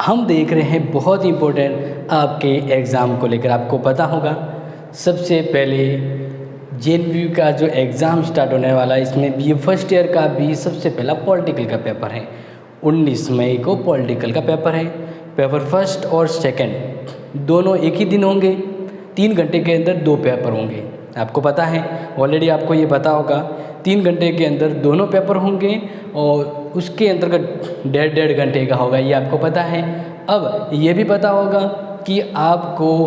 हम देख रहे हैं बहुत इम्पोर्टेंट आपके एग्ज़ाम को लेकर। आपको पता होगा सबसे पहले JNVU का जो एग्ज़ाम स्टार्ट होने वाला है, इसमें BA फर्स्ट ईयर का भी सबसे पहला पॉलिटिकल का पेपर है। 19 मई को पॉलिटिकल का पेपर है। पेपर फर्स्ट और सेकंड दोनों एक ही दिन होंगे। 3 घंटे के अंदर 2 पेपर होंगे। आपको पता है, ऑलरेडी आपको ये पता होगा 3 घंटे के अंदर दोनों पेपर होंगे और उसके अंतर्गत 1.5 घंटे का होगा, ये आपको पता है। अब ये भी पता होगा कि आपको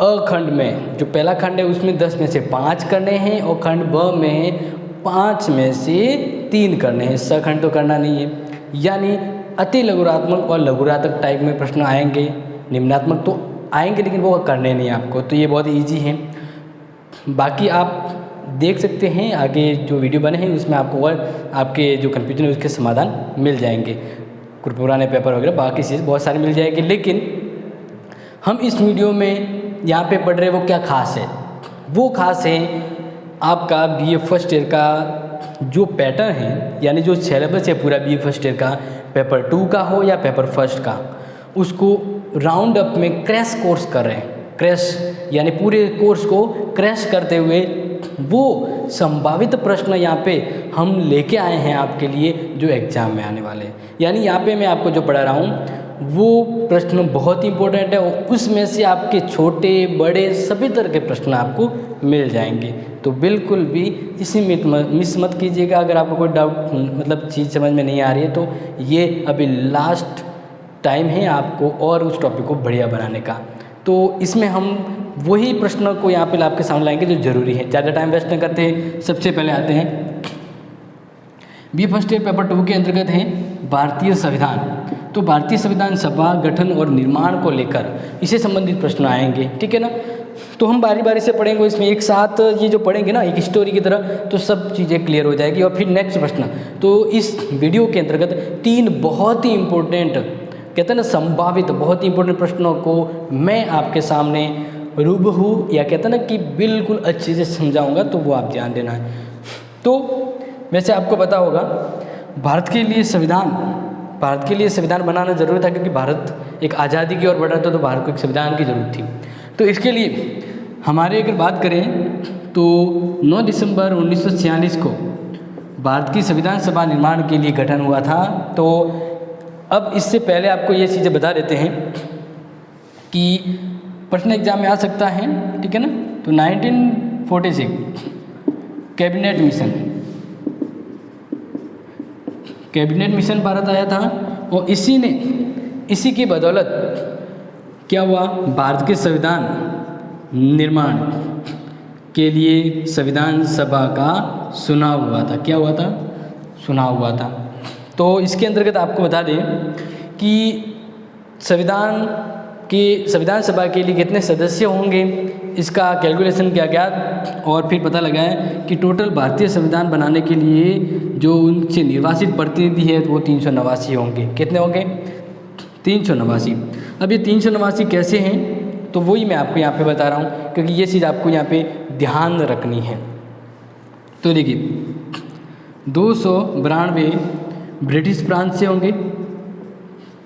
अखंड में जो पहला खंड है उसमें 10 में से 5 करने हैं और खंड ब में 5 में से 3 करने हैं। सखंड तो करना नहीं है। यानी अति लघुरात्मक और लघुरात्मक टाइप में प्रश्न आएंगे, निम्नात्मक तो आएंगे लेकिन वो करने नहीं आपको, तो ये बहुत ईजी है। बाकी आप देख सकते हैं आगे जो वीडियो बने हैं उसमें आपको और आपके जो कन्फ्यूजन है उसके समाधान मिल जाएंगे। कुछ पुराने पेपर वगैरह बाकी चीज़ बहुत सारी मिल जाएगी। लेकिन हम इस वीडियो में यहाँ पे पढ़ रहे वो क्या खास है, वो खास है आपका BA फर्स्ट ईयर का जो पैटर्न है, यानी जो सिलेबस है पूरा BA फर्स्ट ईयर का, पेपर 2 का हो या पेपर फर्स्ट का, उसको राउंड अप में क्रैश कोर्स कर रहे हैं। क्रैश यानी पूरे कोर्स को क्रैश करते हुए वो संभावित प्रश्न यहाँ पे हम लेके आए हैं आपके लिए जो एग्ज़ाम में आने वाले हैं। यानी यहाँ पे मैं आपको जो पढ़ा रहा हूँ वो प्रश्न बहुत इंपॉर्टेंट है और उसमें से आपके छोटे बड़े सभी तरह के प्रश्न आपको मिल जाएंगे। तो बिल्कुल भी इसी में मिस मत कीजिएगा। अगर आपको कोई डाउट मतलब चीज़ समझ में नहीं आ रही है तो ये अभी लास्ट टाइम है आपको और उस टॉपिक को बढ़िया बनाने का। तो इसमें हम वही प्रश्न को यहाँ पे आपके सामने लाएंगे जो जरूरी है। ज़्यादा टाइम वेस्ट नहीं करते हैं। सबसे पहले आते हैं BA फर्स्ट ईयर पेपर 2 के अंतर्गत है भारतीय संविधान। तो भारतीय संविधान सभा गठन और निर्माण को लेकर इससे संबंधित प्रश्न आएंगे, ठीक है ना। तो हम बारी बारी से पढ़ेंगे, इसमें एक साथ ये जो पढ़ेंगे ना एक स्टोरी की तरह, तो सब चीज़ें क्लियर हो जाएगी। और फिर नेक्स्ट प्रश्न, तो इस वीडियो के अंतर्गत 3 बहुत ही इम्पोर्टेंट कहते हैं ना संभावित बहुत ही इंपॉर्टेंट प्रश्नों को मैं आपके सामने रूबहू या कहते हैं ना कि बिल्कुल अच्छे से समझाऊंगा, तो वो आप ध्यान देना है। तो वैसे आपको पता होगा भारत के लिए संविधान बनाना ज़रूरी था, क्योंकि भारत एक आज़ादी की ओर बढ़ रहा था, तो भारत को एक संविधान की ज़रूरत थी। तो इसके लिए हमारे अगर बात करें तो 9 दिसंबर 1946 को भारत की संविधान सभा निर्माण के लिए गठन हुआ था। तो अब इससे पहले आपको ये चीज़ें बता देते हैं कि प्रश्न एग्जाम में आ सकता है, ठीक है ना। तो 1946 कैबिनेट मिशन भारत आया था और इसी की बदौलत क्या हुआ, भारत के संविधान निर्माण के लिए संविधान सभा का चुनाव हुआ था। क्या हुआ था? चुनाव हुआ था। तो इसके अंतर्गत आपको बता दें कि संविधान सभा के लिए कितने सदस्य होंगे, इसका कैलकुलेशन किया गया और फिर पता लगा है कि टोटल भारतीय संविधान बनाने के लिए जो उनसे निर्वाचित प्रतिनिधि है वो 389 होंगे। कितने होंगे? 389। अब ये 389 कैसे हैं, तो वही मैं आपको यहाँ पे बता रहा हूँ, क्योंकि ये चीज़ आपको यहाँ पे ध्यान रखनी है। तो देखिए 292 ब्रिटिश प्रांत से होंगे,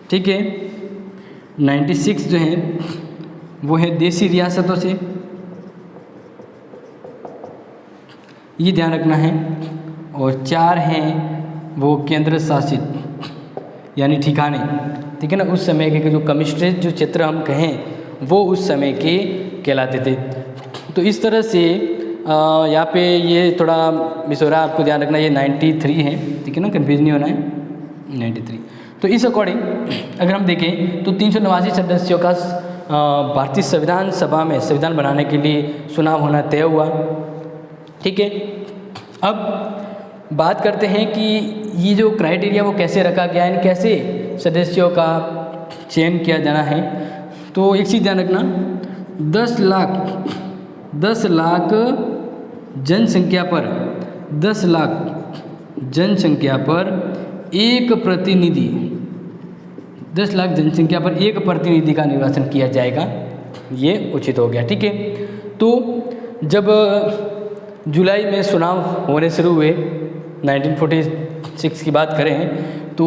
ठीक है। 96 जो है वो है देशी रियासतों से, ये ध्यान रखना है। और 4 हैं वो केंद्र शासित यानी ठिकाने, ठीक है ना। उस समय के जो कमिश्नरेट जो क्षेत्र हम कहें वो उस समय के कहलाते थे। तो इस तरह से यहाँ पे ये थोड़ा मिस हो रहा है, आपको ध्यान रखना। ये 93 है, ठीक है ना, कन्फ्यूज नहीं होना है। 93। तो इस अकॉर्डिंग अगर हम देखें तो 389 सदस्यों का भारतीय संविधान सभा में संविधान बनाने के लिए चुनाव होना तय हुआ, ठीक है। अब बात करते हैं कि ये जो क्राइटेरिया वो कैसे रखा गया है, कैसे सदस्यों का चयन किया जाना है। तो एक चीज़ ध्यान रखना, 10 लाख जनसंख्या पर एक प्रतिनिधि, 10 लाख जनसंख्या पर एक प्रतिनिधि का निर्वाचन किया जाएगा, ये उचित हो गया, ठीक है। तो जब जुलाई में चुनाव होने शुरू हुए 1946 की बात करें तो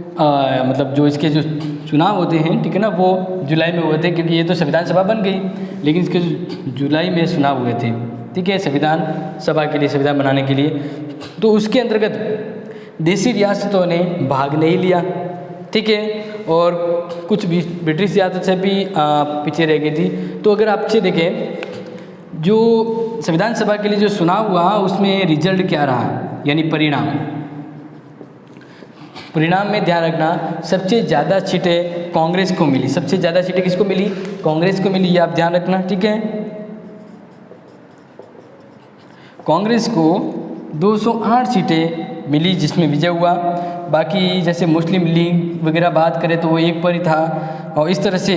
मतलब जो इसके जो चुनाव होते हैं, ठीक है ना, वो जुलाई में हुए थे, क्योंकि ये तो संविधान सभा बन गई, लेकिन इसके जुलाई में चुनाव हुए थे, ठीक है, संविधान सभा के लिए, संविधान बनाने के लिए। तो उसके अंतर्गत देशी रियासतों ने भाग नहीं लिया, ठीक है, और कुछ भी ब्रिटिश रियासत से भी पीछे रह गई थी। तो अगर आप से देखें, जो संविधान सभा के लिए जो चुनाव हुआ उसमें रिजल्ट क्या रहा, यानी परिणाम में ध्यान रखना, सबसे ज़्यादा सीटें कांग्रेस को मिली। सबसे ज़्यादा सीटें किसको मिली? कांग्रेस को मिली, ये आप ध्यान रखना, ठीक है। कांग्रेस को 208 सीटें मिली जिसमें विजय हुआ। बाकी जैसे मुस्लिम लीग वगैरह बात करें तो वो एक पर ही था। और इस तरह से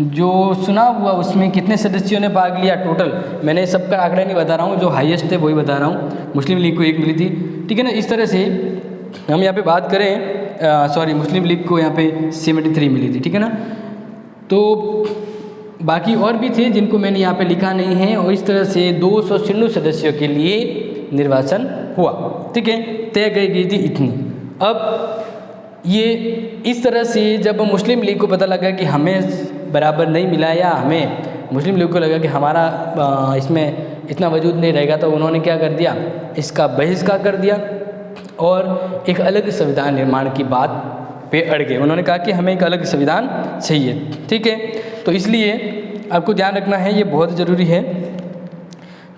जो चुनाव हुआ उसमें कितने सदस्यों ने भाग लिया टोटल, मैंने सबका आंकड़ा नहीं बता रहा हूँ, जो हाईएस्ट है वही बता रहा हूँ। मुस्लिम लीग को 1 मिली थी, ठीक है ना। इस तरह से हम यहाँ पे बात करें, मुस्लिम लीग को यहाँ पे 73 मिली थी, ठीक है ना। तो बाकी और भी थे जिनको मैंने यहाँ पे लिखा नहीं है। और इस तरह से 296 सदस्यों के लिए निर्वाचन हुआ, ठीक है, तय गई थी इतनी। अब ये इस तरह से जब मुस्लिम लीग को पता लगा कि हमें बराबर नहीं मिला, या हमें मुस्लिम लीग को लगा कि हमारा इसमें इतना वजूद नहीं रहेगा, तो उन्होंने क्या कर दिया, इसका बहिष्कार कर दिया और एक अलग संविधान निर्माण की बात पे अड़ गए। उन्होंने कहा कि हमें एक अलग संविधान चाहिए, ठीक है। तो इसलिए आपको ध्यान रखना है, ये बहुत ज़रूरी है।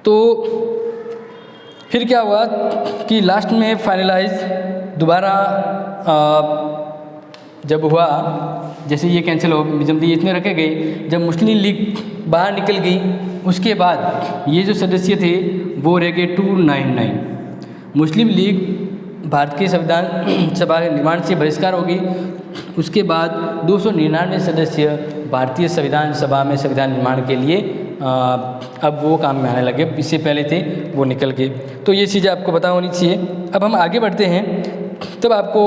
तो फिर क्या हुआ कि लास्ट में फाइनलाइज दोबारा जब हुआ, जैसे ये कैंसिल हो, जब ये इतने रखे गए, जब मुस्लिम लीग बाहर निकल गई, उसके बाद ये जो सदस्य थे वो रह गए 299। मुस्लिम लीग भारतीय संविधान सभा के निर्माण से बहिष्कार हो गई। उसके बाद 299 सदस्य भारतीय संविधान सभा में संविधान निर्माण के लिए अब वो काम में आने लगे। इससे पहले थे वो निकल गए। तो ये चीज़ें आपको पता होनी चाहिए। अब हम आगे बढ़ते हैं, तब आपको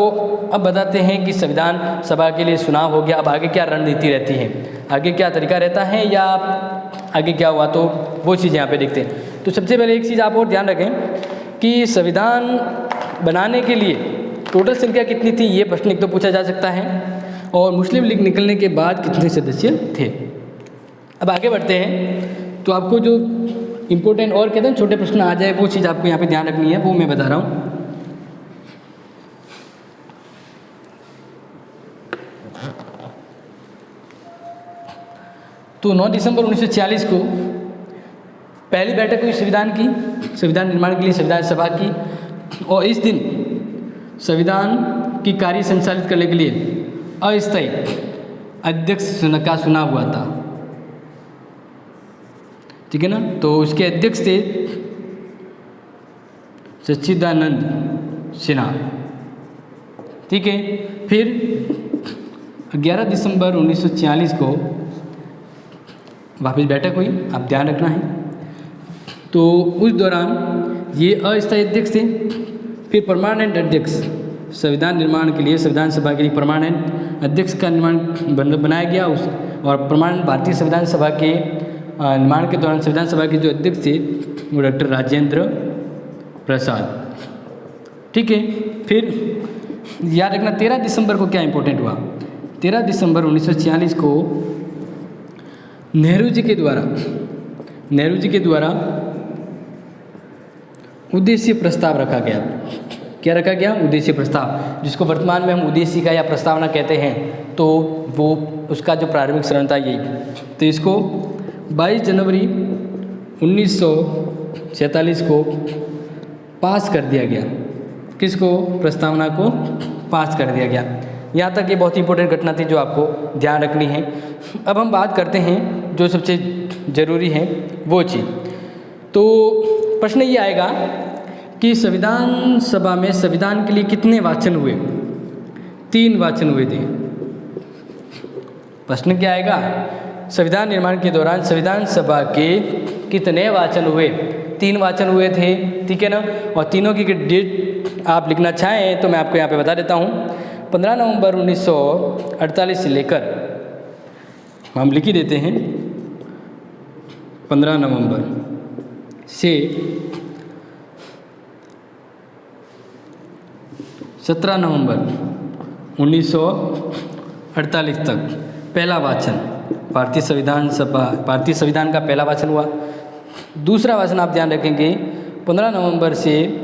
अब बताते हैं कि संविधान सभा के लिए चुनाव हो गया, अब आगे क्या रणनीति रहती है, आगे क्या तरीका रहता है, या आगे क्या हुआ, तो वो चीज़ यहाँ पे देखते हैं। तो सबसे पहले एक चीज़ आप और ध्यान रखें कि संविधान बनाने के लिए टोटल संख्या कितनी थी, ये प्रश्न एक तो पूछा जा सकता है, और मुस्लिम लीग निकलने के बाद कितने सदस्य थे। अब आगे बढ़ते हैं, तो आपको जो इम्पोर्टेंट और कहते हैं छोटे प्रश्न आ जाए, वो चीज़ आपको यहाँ पे ध्यान रखनी है, वो मैं बता रहा हूँ। तो 9 दिसंबर 1946 को पहली बैठक हुई संविधान की, संविधान निर्माण के लिए संविधान सभा की, और इस दिन संविधान की कार्य संचालित करने के लिए अस्थायी अध्यक्ष का चुनाव हुआ था, ठीक है ना। तो उसके अध्यक्ष थे सच्चिदानंद सिन्हा, ठीक है। फिर 11 दिसंबर 1946 को वापस बैठक हुई, आप ध्यान रखना है। तो उस दौरान ये अस्थायी अध्यक्ष थे। फिर परमानेंट अध्यक्ष संविधान निर्माण के लिए, संविधान सभा के लिए परमानेंट अध्यक्ष का निर्माण बनाया गया। और परमानेंट भारतीय संविधान सभा के निर्माण के दौरान संविधान सभा के जो अध्यक्ष थे वो डॉक्टर राजेंद्र प्रसाद, ठीक है। फिर याद रखना 13 दिसंबर को क्या इंपॉर्टेंट हुआ, 13 दिसंबर 1946 को नेहरू जी के द्वारा उद्देश्य प्रस्ताव रखा गया। क्या रखा गया? उद्देश्य प्रस्ताव, जिसको वर्तमान में हम उद्देशिका या प्रस्तावना कहते हैं। तो वो उसका जो प्रारंभिक चरण था यही। तो इसको 22 जनवरी 1947 को पास कर दिया गया। किसको? प्रस्तावना को पास कर दिया गया। यहाँ तक ये बहुत इंपॉर्टेंट घटना थी जो आपको ध्यान रखनी है। अब हम बात करते हैं जो सबसे ज़रूरी है वो चीज़। तो प्रश्न ये आएगा कि संविधान सभा में संविधान के लिए कितने वाचन हुए? 3 वाचन हुए थे। प्रश्न क्या आएगा? संविधान निर्माण के दौरान संविधान सभा के कितने वाचन हुए? 3 वाचन हुए थे, ठीक है ना। और तीनों की डेट आप लिखना चाहें तो मैं आपको यहाँ पे बता देता हूँ। 15 नवंबर 1948 से लेकर, हम लिख ही देते हैं, 15 नवंबर से 17 नवंबर 1948 तक पहला वाचन भारतीय संविधान का पहला वाचन हुआ। दूसरा वाचन आप ध्यान रखेंगे 15 नवंबर से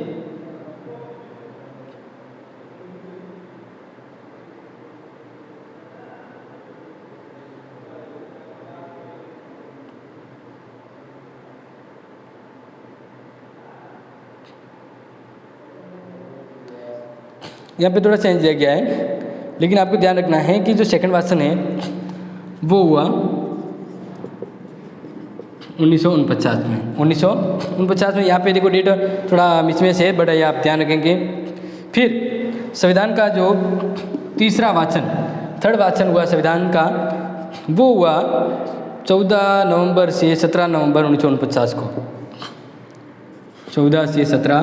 यहाँ पे थोड़ा चेंज किया गया है, लेकिन आपको ध्यान रखना है कि जो सेकंड वाचन है वो हुआ 1949 में। 1949 में यहाँ पे देखो डेट थोड़ा मिसमैच है, बट ये आप ध्यान रखेंगे। फिर संविधान का जो तीसरा वाचन, थर्ड वाचन हुआ संविधान का, वो हुआ 14 नवंबर से 17 नवंबर 1949 को। 14 से 17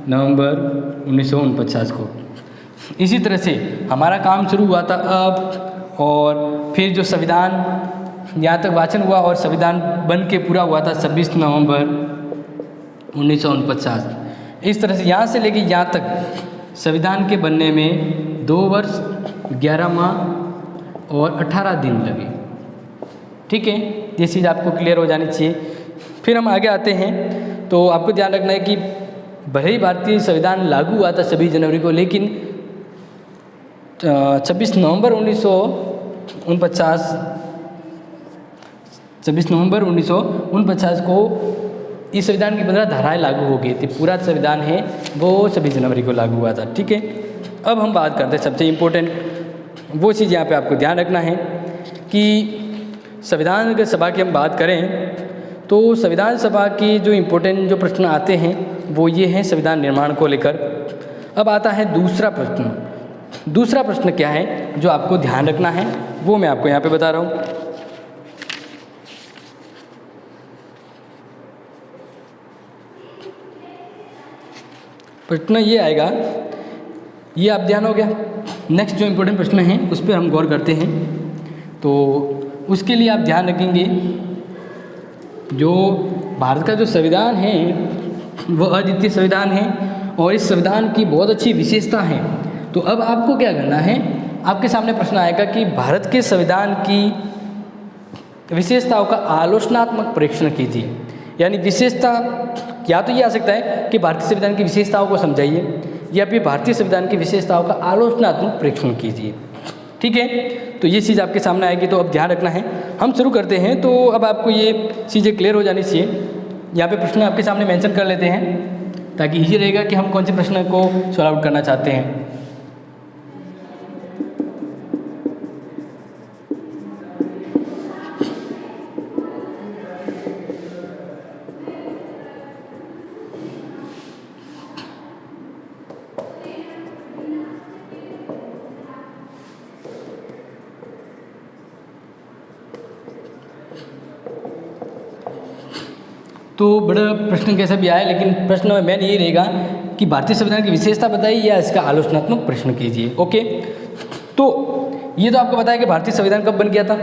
नवंबर 1949 को। इसी तरह से हमारा काम शुरू हुआ था अब, और फिर जो संविधान यहाँ तक वाचन हुआ और संविधान बन के पूरा हुआ था 26 नवंबर 1949। इस तरह से यहाँ से लेके यहाँ तक संविधान के बनने में 2 वर्ष 11 माह और 18 दिन लगे। ठीक है, ये चीज़ आपको क्लियर हो जानी चाहिए। फिर हम आगे आते हैं, तो आपको ध्यान रखना है कि भले ही भारतीय संविधान लागू हुआ था 26 जनवरी को, लेकिन 26 नवंबर 1949 को इस संविधान की 15 धाराएं लागू हो गई थी। पूरा संविधान है वो 26 जनवरी को लागू हुआ था। ठीक है, अब हम बात करते हैं सबसे इम्पोर्टेंट वो चीज़ यहाँ पे आपको ध्यान रखना है कि संविधान के सभा की हम बात करें तो संविधान सभा के जो इम्पोर्टेंट जो प्रश्न आते हैं वो ये हैं संविधान निर्माण को लेकर। अब आता है दूसरा प्रश्न। दूसरा प्रश्न क्या है जो आपको ध्यान रखना है वो मैं आपको यहाँ पे बता रहा हूँ। प्रश्न ये आएगा, ये आप ध्यान हो गया। नेक्स्ट जो इम्पोर्टेंट प्रश्न है उस पर हम गौर करते हैं। तो उसके लिए आप ध्यान रखेंगे जो भारत का जो संविधान है वो अद्वितीय संविधान है और इस संविधान की बहुत अच्छी विशेषता है। तो अब आपको क्या करना है, आपके सामने प्रश्न आएगा कि भारत के संविधान की विशेषताओं का आलोचनात्मक परीक्षण कीजिए। यानी विशेषता या तो ये आ सकता है कि भारतीय संविधान की विशेषताओं को समझाइए, या फिर भारतीय संविधान की विशेषताओं का आलोचनात्मक परीक्षण कीजिए। ठीक है, तो ये चीज़ आपके सामने आएगी, तो अब ध्यान रखना है। हम शुरू करते हैं, तो अब आपको ये चीज़ें क्लियर हो जानी चाहिए। यहाँ पे प्रश्न आपके सामने मेंशन कर लेते हैं ताकि ईजी रहेगा कि हम कौन से प्रश्न को सॉल्व आउट करना चाहते हैं। तो बड़ा प्रश्न कैसा भी आया, लेकिन प्रश्न में मेन यही रहेगा कि भारतीय संविधान की विशेषता बताइए या इसका आलोचनात्मक प्रश्न कीजिए। ओके, तो ये तो आपको पता है कि भारतीय संविधान कब बन गया था।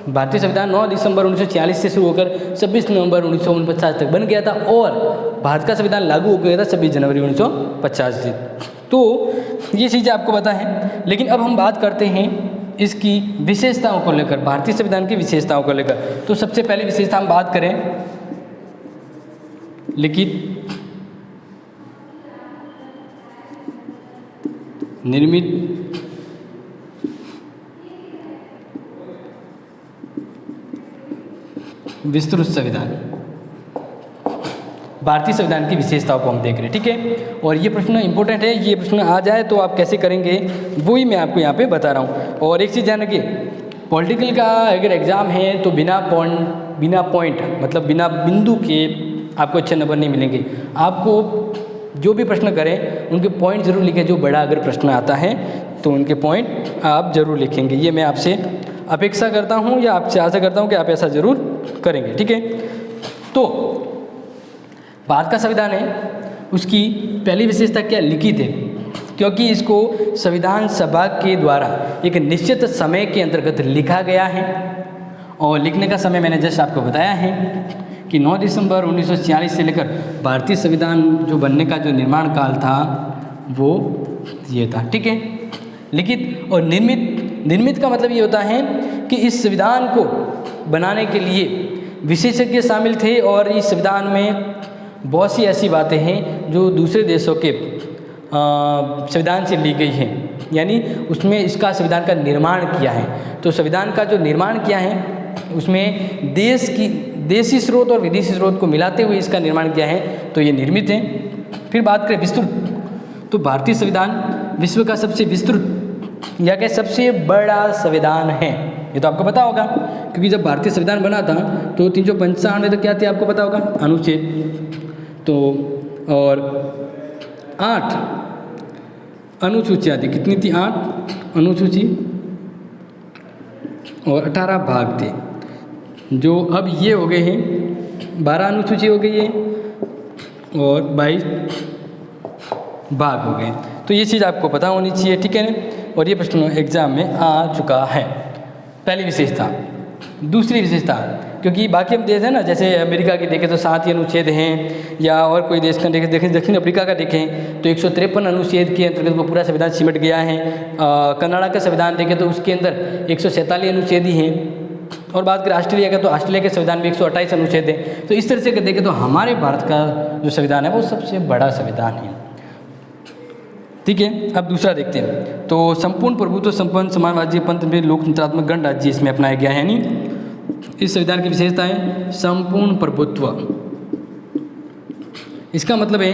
भारतीय संविधान 9 दिसंबर 1946 से शुरू होकर 26 नवंबर 1949 तक बन गया था और भारत का संविधान लागू हो गया था 26 जनवरी 1950 से। तो ये चीज़ें आपको पता है, लेकिन अब हम बात करते हैं इसकी विशेषताओं को लेकर, भारतीय संविधान की विशेषताओं को लेकर। तो सबसे पहली विशेषता हम बात करें लिखित, निर्मित, विस्तृत संविधान। भारतीय संविधान की विशेषताओं को हम देख रहे हैं। ठीक है, और ये प्रश्न इंपॉर्टेंट है, ये प्रश्न आ जाए तो आप कैसे करेंगे वही मैं आपको यहाँ पे बता रहा हूँ। और एक चीज़ ध्यान रखिए, पॉलिटिकल का अगर एग्ज़ाम है तो बिना पॉइंट मतलब बिना बिंदु के आपको अच्छे नंबर नहीं मिलेंगे। आपको जो भी प्रश्न करें उनके पॉइंट जरूर लिखें। जो बड़ा अगर प्रश्न आता है तो उनके पॉइंट आप जरूर लिखेंगे, ये मैं आपसे अपेक्षा करता हूँ या आपसे आशा करता हूँ कि आप ऐसा ज़रूर करेंगे। ठीक है, तो भारत का संविधान है, उसकी पहली विशेषता क्या, लिखित है, क्योंकि इसको संविधान सभा के द्वारा एक निश्चित समय के अंतर्गत लिखा गया है। और लिखने का समय मैंने जस्ट आपको बताया है कि 9 दिसंबर 1946 से लेकर भारतीय संविधान जो बनने का जो निर्माण काल था वो ये था, ठीक है। लिखित और निर्मित का मतलब ये होता है कि इस संविधान को बनाने के लिए विशेषज्ञ शामिल थे और इस संविधान में बहुत सी ऐसी बातें हैं जो दूसरे देशों के संविधान से ली गई हैं, यानी उसमें इसका संविधान का निर्माण किया है। तो संविधान का जो निर्माण किया है उसमें देशी स्रोत और विदेशी स्रोत को मिलाते हुए इसका निर्माण किया है, तो ये निर्मित है। फिर बात करें विस्तृत, तो भारतीय संविधान विश्व का सबसे विस्तृत या कि सबसे बड़ा संविधान है। ये तो आपको पता होगा, क्योंकि जब भारतीय संविधान बना था तो 395 तक क्या थे आपको पता होगा, अनुच्छेद, तो और 8 अनुसूचियाँ थी। कितनी थी? 8 अनुसूची और 18 भाग थे, जो अब ये हो गए हैं 12 अनुसूची हो गई है और 22 भाग हो गए। तो ये चीज़ आपको पता होनी चाहिए, ठीक है ना। और ये प्रश्न एग्जाम में आ चुका है। पहली विशेषता। दूसरी विशेषता, क्योंकि बाकी हम देश हैं ना, जैसे अमेरिका की देखें तो 7 ही अनुच्छेद हैं, या और कोई देश का देखें दक्षिण अफ्रीका का देखें तो 153 अनुच्छेद के अंतर्गत वो पूरा संविधान सिमट गया है। कनाडा का संविधान देखें तो उसके अंदर 147 अनुच्छेद ही हैं। और बात करें ऑस्ट्रेलिया का, तो ऑस्ट्रेलिया के संविधान में 128 अनुच्छेद हैं। तो इस तरह से देखें तो हमारे भारत का जो संविधान है वो सबसे बड़ा संविधान है, ठीक है। अब दूसरा देखते हैं, तो संपूर्ण प्रभुत्व संपन्न समाजवादी पंथ में लोकतंत्रात्मक गणराज्य इसमें अपनाया गया है। यानी इस संविधान की विशेषता है संपूर्ण प्रभुत्व। इसका मतलब है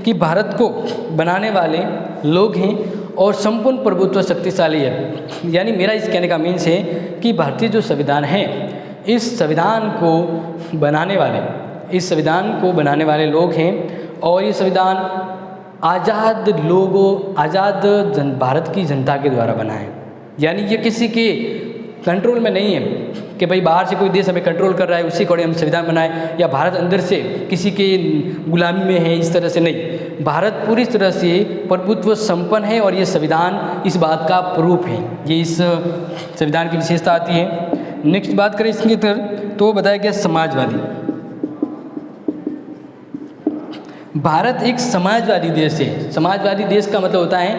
कि भारत को बनाने वाले लोग हैं और संपूर्ण प्रभुत्व शक्तिशाली है। यानी मेरा इस कहने का मीन्स है कि भारतीय जो संविधान है, इस संविधान को बनाने वाले लोग हैं और ये संविधान आज़ाद भारत की जनता के द्वारा बना है। यानी ये किसी के कंट्रोल में नहीं है कि भाई बाहर से कोई देश हमें कंट्रोल कर रहा है उसी अकॉर्डिंग हम संविधान बनाए, या भारत अंदर से किसी के गुलामी में है, इस तरह से नहीं। भारत पूरी तरह से प्रभुत्व संपन्न है और ये संविधान इस बात का प्रूफ है। ये इस संविधान की विशेषता आती है। नेक्स्ट बात करें इसके अंदर, तो बताया गया समाजवादी। भारत एक समाजवादी देश है। समाजवादी देश का मतलब होता है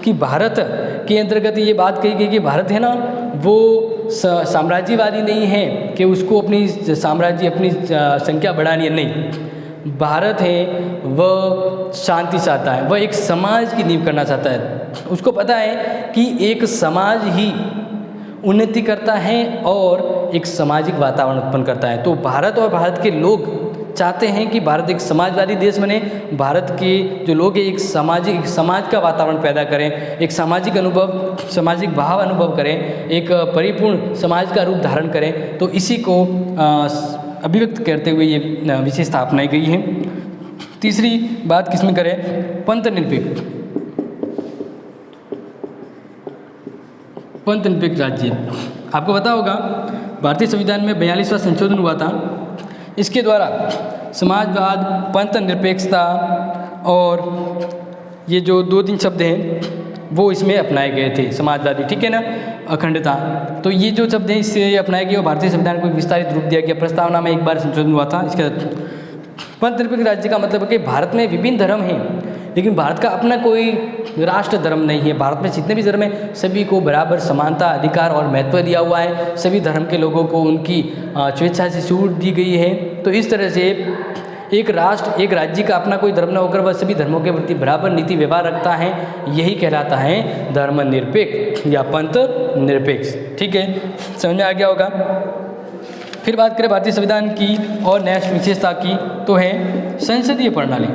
कि भारत के अंतर्गत ये बात कही गई कि भारत है ना, वो साम्राज्यवादी नहीं है कि उसको अपनी संख्या बढ़ानी है, नहीं। भारत है वह शांति चाहता है, वह एक समाज की नींव करना चाहता है। उसको पता है कि एक समाज ही उन्नति करता है और एक सामाजिक वातावरण उत्पन्न करता है। तो भारत और भारत के लोग चाहते हैं कि भारत एक समाजवादी देश बने। भारत के जो लोग हैं एक समाज का वातावरण पैदा करें, एक सामाजिक भाव अनुभव करें, एक परिपूर्ण समाज का रूप धारण करें। तो इसी को अभिव्यक्त करते हुए ये विशेषता अपनाई गई है। तीसरी बात किसमें करें, पंथ निरपेक्ष राज्य। आपको पता होगा भारतीय संविधान में 42वां संशोधन हुआ था। इसके द्वारा समाजवाद, पंथ निरपेक्षता और ये जो 2-3 शब्द हैं वो इसमें अपनाए गए थे। समाजवादी, ठीक है ना, अखंडता, तो ये जो शब्द हैं इससे अपनाए गए और भारतीय संविधान को विस्तारित रूप दिया गया। प्रस्तावना में एक बार संशोधन हुआ था। इसके पंथ निरपेक्ष राज्य का मतलब है कि भारत में विभिन्न धर्म हैं, लेकिन भारत का अपना कोई राष्ट्र धर्म नहीं है। भारत में जितने भी धर्म हैं सभी को बराबर समानता, अधिकार और महत्व दिया हुआ है। सभी धर्म के लोगों को उनकी स्वेच्छा से छूट दी गई है। तो इस तरह से एक राष्ट्र, एक राज्य का अपना कोई धर्म न होकर वह सभी धर्मों के प्रति बराबर नीति व्यवहार रखता है। यही कहलाता है धर्मनिरपेक्ष या पंथ निरपेक्ष, ठीक है। समझ में आ गया होगा। फिर बात करें भारतीय संविधान की और नेक्स्ट विशेषता की, तो है संसदीय प्रणाली।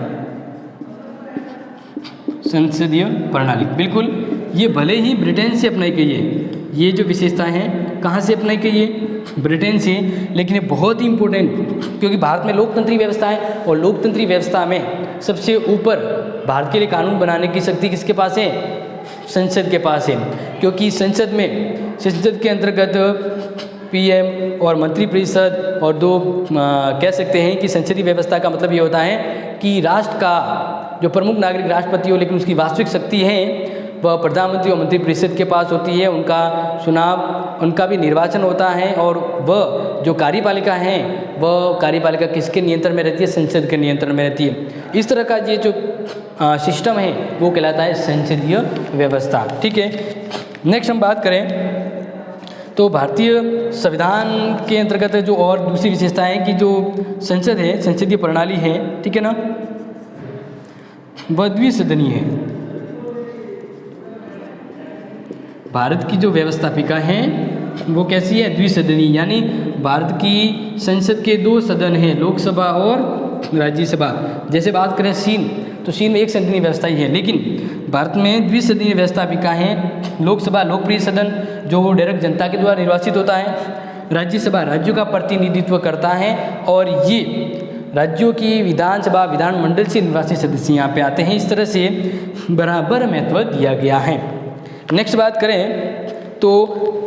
बिल्कुल, ये भले ही ब्रिटेन से अपनाई गई है, ये जो विशेषताएं हैं कहाँ से अपनाई गई है, ब्रिटेन से, लेकिन ये बहुत ही इम्पोर्टेंट, क्योंकि भारत में लोकतंत्री व्यवस्था है और लोकतंत्री व्यवस्था में सबसे ऊपर भारत के लिए कानून बनाने की शक्ति किसके पास है, संसद के पास है। क्योंकि संसद के अंतर्गत पीएम और मंत्रिपरिषद और दो कह सकते हैं कि संसदीय व्यवस्था का मतलब ये होता है कि राष्ट्र का जो प्रमुख नागरिक राष्ट्रपति हो, लेकिन उसकी वास्तविक शक्ति है वह प्रधानमंत्री और मंत्रिपरिषद के पास होती है। उनका चुनाव, उनका भी निर्वाचन होता है और वह जो कार्यपालिका है वह कार्यपालिका किसके नियंत्रण में रहती है? संसद के नियंत्रण में रहती है। इस तरह का ये जो सिस्टम है वो कहलाता है संसदीय व्यवस्था। ठीक है, नेक्स्ट हम बात करें तो भारतीय संविधान के अंतर्गत जो और दूसरी विशेषता है कि जो संसद है, संसदीय प्रणाली है, ठीक है ना, वह द्विसदनीय है। भारत की जो व्यवस्थापिका है वो कैसी है? द्विसदनीय, यानी भारत की संसद के 2 सदन हैं, लोकसभा और राज्यसभा। जैसे बात करें चीन, तो चीन में एक सदनीय व्यवस्था ही है, लेकिन भारत में द्विसदनीय व्यवस्थापिका है। लोकसभा लोकप्रिय सदन जो डायरेक्ट जनता के द्वारा निर्वाचित होता है, राज्यसभा राज्यों का प्रतिनिधित्व करता है, और ये राज्यों की विधानसभा विधानमंडल से निर्वाचित सदस्य यहाँ पे आते हैं। इस तरह से बराबर महत्व दिया गया है। नेक्स्ट बात करें तो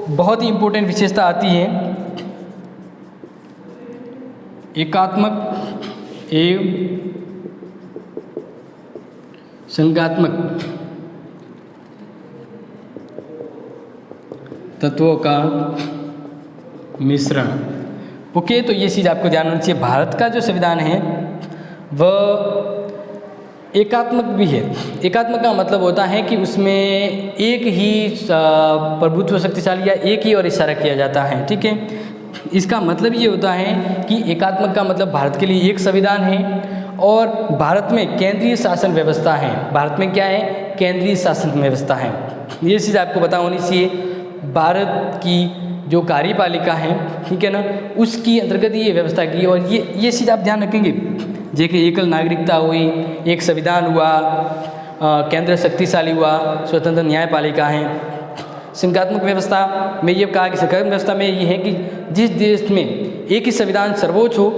बहुत ही इम्पोर्टेंट विशेषता आती है एकात्मक एवं संघात्मक तत्वों का मिश्रण। ओके, तो ये चीज़ आपको ध्यान रखनी चाहिए। भारत का जो संविधान है वह एकात्मक भी है। एकात्मक का मतलब होता है कि उसमें एक ही प्रभुत्व शक्तिशाली या एक ही और इशारा किया जाता है। ठीक है, इसका मतलब ये होता है कि एकात्मक का मतलब भारत के लिए एक संविधान है और भारत में केंद्रीय शासन व्यवस्था है। भारत में क्या है? केंद्रीय शासन व्यवस्था है। ये चीज़ आपको पता होनी चाहिए। भारत की जो कार्यपालिका है, ठीक है ना, उसकी अंतर्गत ये व्यवस्था की, और ये चीज़ आप ध्यान रखेंगे। जैसे एकल नागरिकता हुई, एक संविधान हुआ, केंद्र शक्तिशाली हुआ, स्वतंत्र न्यायपालिका है। संघात्मक व्यवस्था में ये कहा कि संघात्मक व्यवस्था में ये है कि जिस देश में एक ही संविधान सर्वोच्च हो,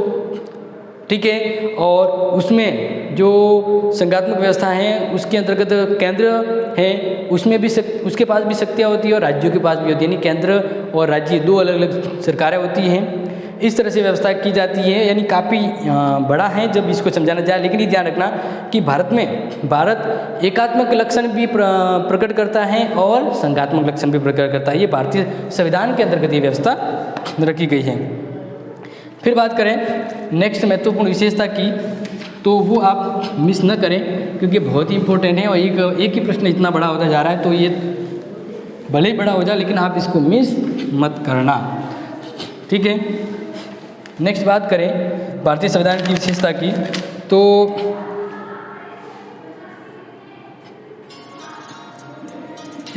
ठीक है, और उसमें जो संघात्मक व्यवस्था है उसके अंतर्गत केंद्र है, उसमें भी उसके पास भी शक्तियाँ होती है और राज्यों के पास भी होती है, यानी केंद्र और राज्य 2 अलग अलग सरकारें होती हैं। इस तरह से व्यवस्था की जाती है, यानी काफ़ी बड़ा है जब इसको समझाना जाए। लेकिन ये ध्यान रखना कि भारत एकात्मक लक्षण भी प्रकट करता है और संघात्मक लक्षण भी प्रकट करता है। ये भारतीय संविधान के अंतर्गत ये व्यवस्था रखी गई है। फिर बात करें नेक्स्ट महत्वपूर्ण विशेषता की, तो वो आप मिस न करें क्योंकि बहुत ही इंपॉर्टेंट है और एक ही प्रश्न इतना बड़ा होता जा रहा है, तो ये भले ही बड़ा हो जाए लेकिन आप इसको मिस मत करना। ठीक है, नेक्स्ट बात करें भारतीय संविधान की विशेषता की, तो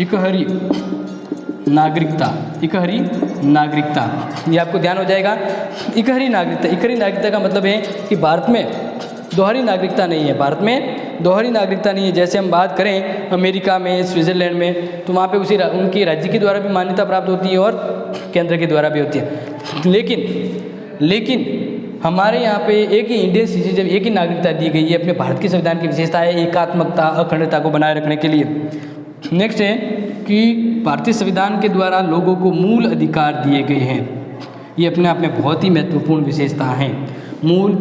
इकहरी नागरिकता ये आपको ध्यान हो जाएगा। इकहरी नागरिकता का मतलब है कि भारत में दोहरी नागरिकता नहीं है। भारत में दोहरी नागरिकता नहीं है। जैसे हम बात करें अमेरिका में, स्विट्ज़रलैंड में, तो वहाँ पे उनके राज्य के द्वारा भी मान्यता प्राप्त होती है और केंद्र के द्वारा भी होती है। लेकिन हमारे यहाँ पे एक ही इंडियन सिटीजन, एक ही नागरिकता दी गई है। अपने भारत के संविधान की विशेषता है एकात्मकता, अखंडता को बनाए रखने के लिए। नेक्स्ट है कि भारतीय संविधान के द्वारा लोगों को मूल अधिकार दिए गए हैं। ये अपने आप में बहुत ही महत्वपूर्ण विशेषता है। मूल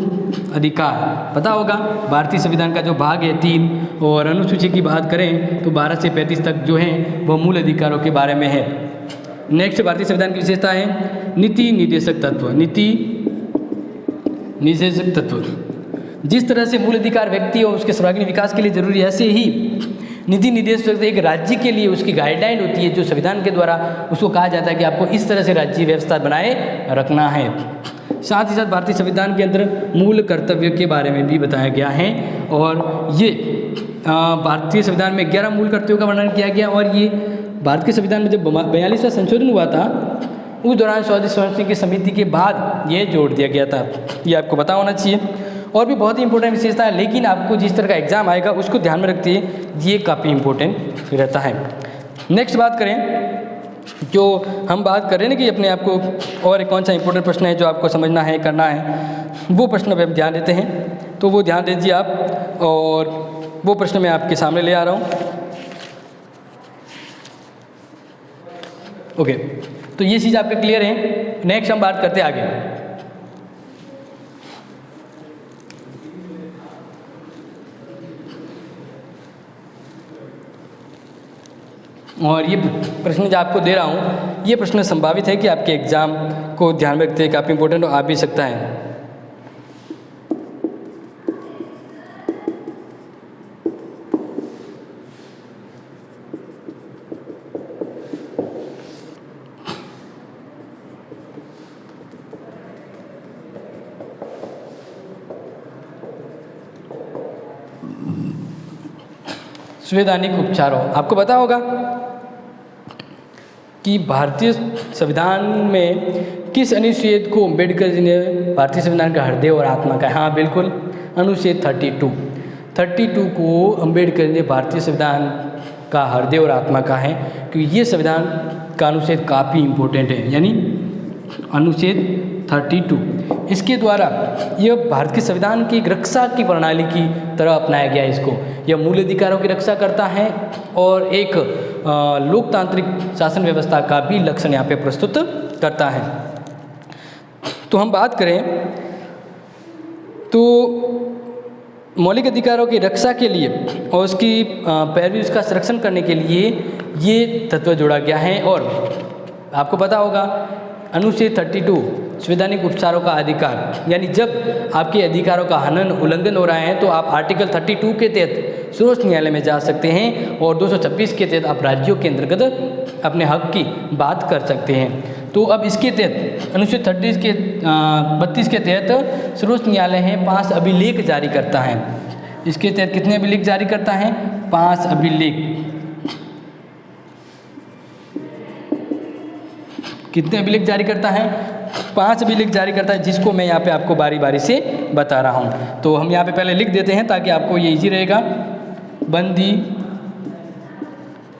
अधिकार पता होगा, भारतीय संविधान का जो भाग है 3, और अनुसूची की बात करें तो 12 से 35 तक जो है वह मूल अधिकारों के बारे में है। नेक्स्ट भारतीय संविधान की विशेषता है नीति निर्देशक तत्व। जिस तरह से मूल अधिकार व्यक्ति और उसके सर्वांगीण विकास के लिए जरूरी है, ऐसे ही नीति निर्देशक एक राज्य के लिए उसकी गाइडलाइन होती है जो संविधान के द्वारा उसको कहा जाता है कि आपको इस तरह से राज्य व्यवस्था बनाए रखना है। साथ ही साथ भारतीय संविधान के अंदर मूल कर्तव्य के बारे में भी बताया गया है, और ये भारतीय संविधान में 11 मूल कर्तव्यों का वर्णन किया गया। और ये भारत के संविधान में जब 42वां संशोधन हुआ था उस दौरान 34 सदस्यों की समिति के बाद ये जोड़ दिया गया था। ये आपको पता होना चाहिए। और भी बहुत ही इंपॉर्टेंट विशेषता है, लेकिन आपको जिस तरह का एग्जाम आएगा उसको ध्यान में रखते हुए ये काफ़ी इंपॉर्टेंट रहता है। नेक्स्ट बात करें, जो हम बात कर रहे हैं ना कि अपने आप को और कौन सा इंपॉर्टेंट प्रश्न है जो आपको समझना है, करना है, वो प्रश्न पे हम ध्यान देते हैं। तो वो ध्यान दीजिए आप, और वो प्रश्न मैं आपके सामने ले आ रहा हूँ। ओके, तो ये चीज़ आपके क्लियर है। नेक्स्ट हम बात करते हैं आगे। और ये प्रश्न जो आपको दे रहा हूँ ये प्रश्न संभावित है कि आपके एग्ज़ाम को ध्यान में रखते हुए काफ़ी इंपॉर्टेंट आ भी सकता है। संवैधानिक उपचारों, आपको पता होगा कि भारतीय संविधान में किस अनुच्छेद को अम्बेडकर जी ने भारतीय संविधान का हृदय और आत्मा कहा? हाँ बिल्कुल, अनुच्छेद 32 को अम्बेडकर ने भारतीय संविधान का हृदय और आत्मा कहा है, क्योंकि ये संविधान का अनुच्छेद काफ़ी इम्पोर्टेंट है, यानी अनुच्छेद 32। इसके द्वारा यह भारत के संविधान की एक रक्षा की प्रणाली की तरह अपनाया गया है इसको। यह मूल अधिकारों की रक्षा करता है और एक लोकतांत्रिक शासन व्यवस्था का भी लक्षण यहाँ पे प्रस्तुत करता है। तो हम बात करें तो मौलिक अधिकारों की रक्षा के लिए और उसकी पैरवी, उसका संरक्षण करने के लिए ये तत्व जोड़ा गया है। और आपको पता होगा अनुच्छेद 32 संवैधानिक उपचारों का अधिकार, यानी जब आपके अधिकारों का हनन उल्लंघन हो रहा है तो आप आर्टिकल 32 के तहत सर्वोच्च न्यायालय में जा सकते हैं और 226 के तहत आप राज्यों के अंतर्गत अपने हक की बात कर सकते हैं। तो अब इसके तहत अनुच्छेद 32 के तहत सर्वोच्च न्यायालय है 5 अभिलेख जारी करता है। इसके तहत कितने अभिलेख जारी करता है? 5 अभिलेख। कितने अभिलेख जारी करता है? 5 अभिलेख जारी करता है, जिसको मैं यहाँ पे आपको बारी बारी से बता रहा हूँ। तो हम यहाँ पे पहले लिख देते हैं ताकि आपको ये इजी रहेगा। बंदी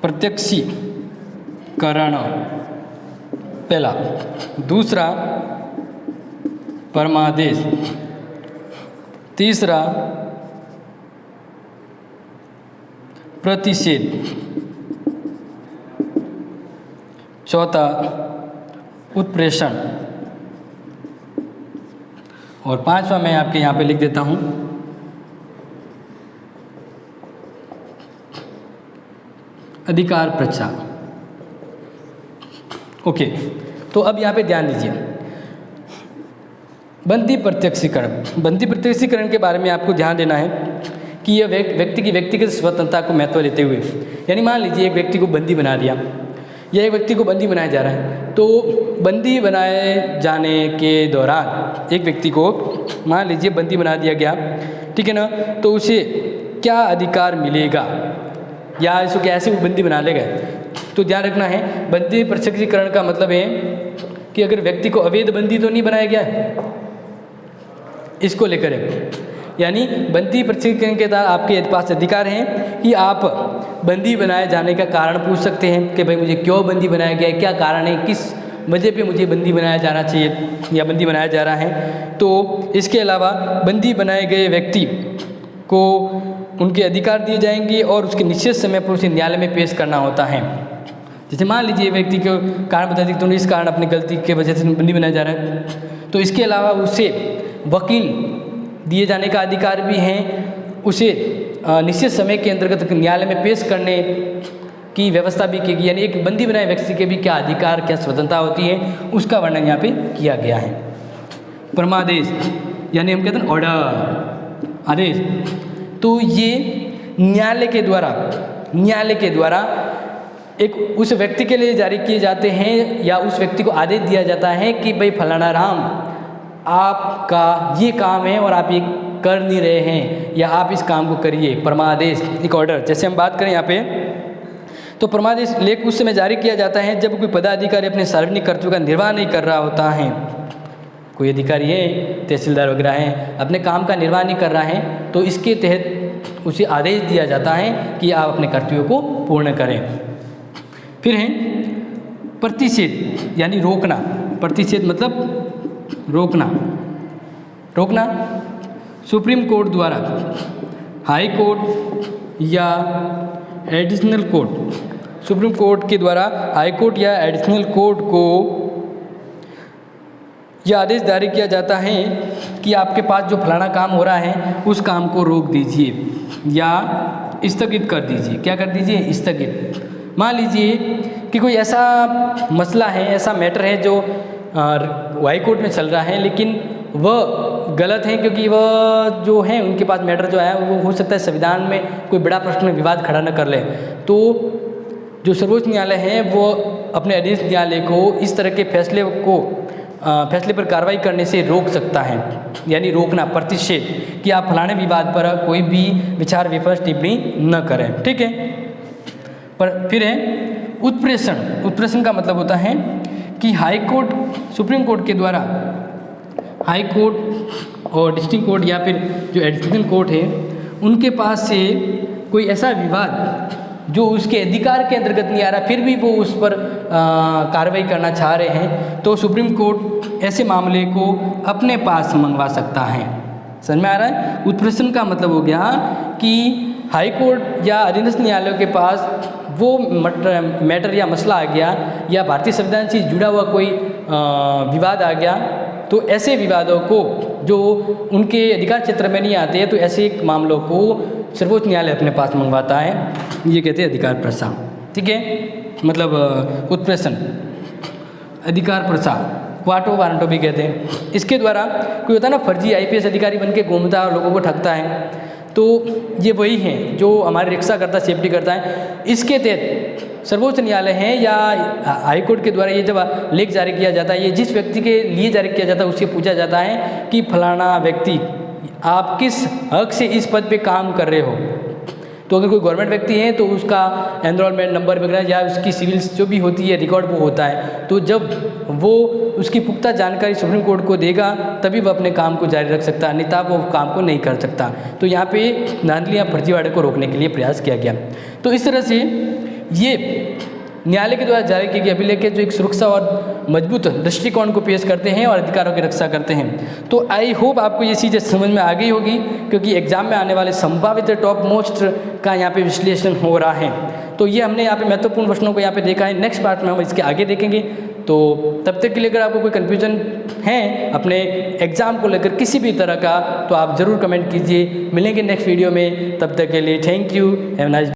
प्रत्यक्षीकरण पहला, दूसरा परमादेश, तीसरा प्रतिषेध, चौथा उत्प्रेषण और 5वां मैं आपके यहाँ पे लिख देता हूँ अधिकार प्रचार। ओके, तो अब यहाँ पे ध्यान दीजिए, बंदी प्रत्यक्षीकरण के बारे में आपको ध्यान देना है कि यह व्यक्ति की व्यक्तिगत स्वतंत्रता को महत्व देते हुए, यानी मान लीजिए एक व्यक्ति को बंदी बना दिया या एक व्यक्ति को बंदी बनाया जा रहा है, तो बंदी बनाए जाने के दौरान एक व्यक्ति को मान लीजिए बंदी बना दिया गया, ठीक है ना, तो उसे क्या अधिकार मिलेगा या इसको कैसे वो बंदी बना लेगा? तो ध्यान रखना है, बंदी प्रत्यक्षीकरण का मतलब है कि अगर व्यक्ति को अवैध बंदी तो नहीं बनाया गया है, इसको लेकर है। यानी बंदी प्रत्यक्षीकरण के तहत आपके पास अधिकार हैं कि आप बंदी बनाए जाने का कारण पूछ सकते हैं कि भाई मुझे क्यों बंदी बनाया गया है, क्या कारण है, किस वजह पे मुझे बंदी बनाया जाना चाहिए या बंदी बनाया जा रहा है। तो इसके अलावा बंदी बनाए गए व्यक्ति को उनके अधिकार दिए जाएंगे और उसके निश्चित समय पर उसे न्यायालय में पेश करना होता है। जैसे मान लीजिए व्यक्ति को कारण बता दी तो इस कारण अपनी गलती के वजह से बंदी बनाया जा रहा है, तो इसके अलावा उसे वकील दिए जाने का अधिकार भी है, उसे निश्चित समय के अंतर्गत न्यायालय में पेश करने की व्यवस्था भी की गई। यानी एक बंदी बनाए व्यक्ति के भी क्या अधिकार, क्या स्वतंत्रता होती है, उसका वर्णन यहाँ पे किया गया है। परमादेश यानी हम कहते हैं ऑर्डर, आदेश, तो ये न्यायालय के द्वारा एक उस व्यक्ति के लिए जारी किए जाते हैं या उस व्यक्ति को आदेश दिया जाता है कि भाई फलाना राम आपका ये काम है और आप ये कर नहीं रहे हैं या आप इस काम को करिए। परमादेश एक ऑर्डर, जैसे हम बात करें यहाँ पे, तो परमादेश लेख उस समय जारी किया जाता है जब कोई पदाधिकारी अपने सार्वजनिक कर्तव्य का निर्वाह नहीं कर रहा होता है। कोई अधिकारी है, तहसीलदार वगैरह हैं, अपने काम का निर्वाह नहीं कर रहा है, तो इसके तहत उसे आदेश दिया जाता है कि आप अपने कर्तव्यों को पूर्ण करें। फिर है प्रतिषेध यानी रोकना। प्रतिषेध मतलब रोकना सुप्रीम कोर्ट द्वारा हाई कोर्ट या एडिशनल कोर्ट, सुप्रीम कोर्ट के द्वारा हाई कोर्ट या एडिशनल कोर्ट को यह आदेश जारी किया जाता है कि आपके पास जो फलाना काम हो रहा है उस काम को रोक दीजिए या स्थगित कर दीजिए। क्या कर दीजिए? स्थगित। मान लीजिए कि कोई ऐसा मसला है, ऐसा मैटर है जो हाई कोर्ट में चल रहा है, लेकिन वह गलत है क्योंकि वह जो है उनके पास मैटर जो है वो हो सकता है संविधान में कोई बड़ा प्रश्न विवाद खड़ा न कर ले, तो जो सर्वोच्च न्यायालय है वो अपने अधीन न्यायालय को इस तरह के फैसले पर कार्रवाई करने से रोक सकता है, यानी रोकना, प्रतिषेध, कि आप फलाने विवाद पर कोई भी विचार विमर्श टिप्पणी न करें। ठीक है। पर फिर है उत्प्रेषण। उत्प्रेषण का मतलब होता है कि हाई कोर्ट, सुप्रीम कोर्ट के द्वारा हाई कोर्ट और डिस्ट्रिक्ट कोर्ट या फिर जो एडिशनल कोर्ट है उनके पास से कोई ऐसा विवाद जो उसके अधिकार के अंतर्गत नहीं आ रहा, फिर भी वो उस पर कार्रवाई करना चाह रहे हैं, तो सुप्रीम कोर्ट ऐसे मामले को अपने पास मंगवा सकता है। समझ में आ रहा है? उत्प्रेषण का मतलब हो गया कि हाई कोर्ट या अधीनस्थ न्यायालयों के पास वो मैटर या मसला आ गया या भारतीय संविधान से जुड़ा हुआ कोई विवाद आ गया, तो ऐसे विवादों को जो उनके अधिकार क्षेत्र में नहीं आते हैं, तो ऐसे मामलों को सर्वोच्च न्यायालय अपने पास मंगवाता है। ये कहते हैं अधिकार प्रसार। ठीक है, मतलब उत्प्रेषण, अधिकार प्रसार, क्वाटो वारंटो भी कहते हैं। इसके द्वारा कोई होता है ना फर्जी IPS अधिकारी बनके घूमता है और लोगों को ठगता है, तो ये वही है जो हमारी रक्षा करता, सेफ्टी करता है। इसके तहत सर्वोच्च न्यायालय है या हाई कोर्ट के द्वारा ये जब लेख जारी किया जाता है, ये जिस व्यक्ति के लिए जारी किया जाता है उससे पूछा जाता है कि फलाना व्यक्ति आप किस हक से इस पद पे काम कर रहे हो। तो अगर कोई गवर्नमेंट व्यक्ति है तो उसका एनरोलमेंट नंबर वगैरह या उसकी सिविल जो भी होती है रिकॉर्ड वो होता है, तो जब वो उसकी पुख्ता जानकारी सुप्रीम कोर्ट को देगा तभी वह अपने काम को जारी रख सकता है, अन्यथा वो काम को नहीं कर सकता। तो यहाँ पे धांधली या फर्जीवाड़े को रोकने के लिए प्रयास किया गया। तो इस तरह से ये न्यायालय के द्वारा जारी किए गए अभिलेख जो एक सुरक्षा और मजबूत दृष्टिकोण को पेश करते हैं और अधिकारों की रक्षा करते हैं। तो आई होप आपको ये चीज़ें समझ में आ गई होगी, क्योंकि एग्जाम में आने वाले संभावित टॉप मोस्ट का यहाँ पे विश्लेषण हो रहा है। तो ये हमने यहाँ पे महत्वपूर्ण प्रश्नों को यहाँ पे देखा है। नेक्स्ट पार्ट में हम इसके आगे देखेंगे। तो तब तक के लिए अगर आपको कोई कन्फ्यूजन है अपने एग्ज़ाम को लेकर किसी भी तरह का, तो आप ज़रूर कमेंट कीजिए। मिलेंगे नेक्स्ट वीडियो में, तब तक के लिए thank you, have a nice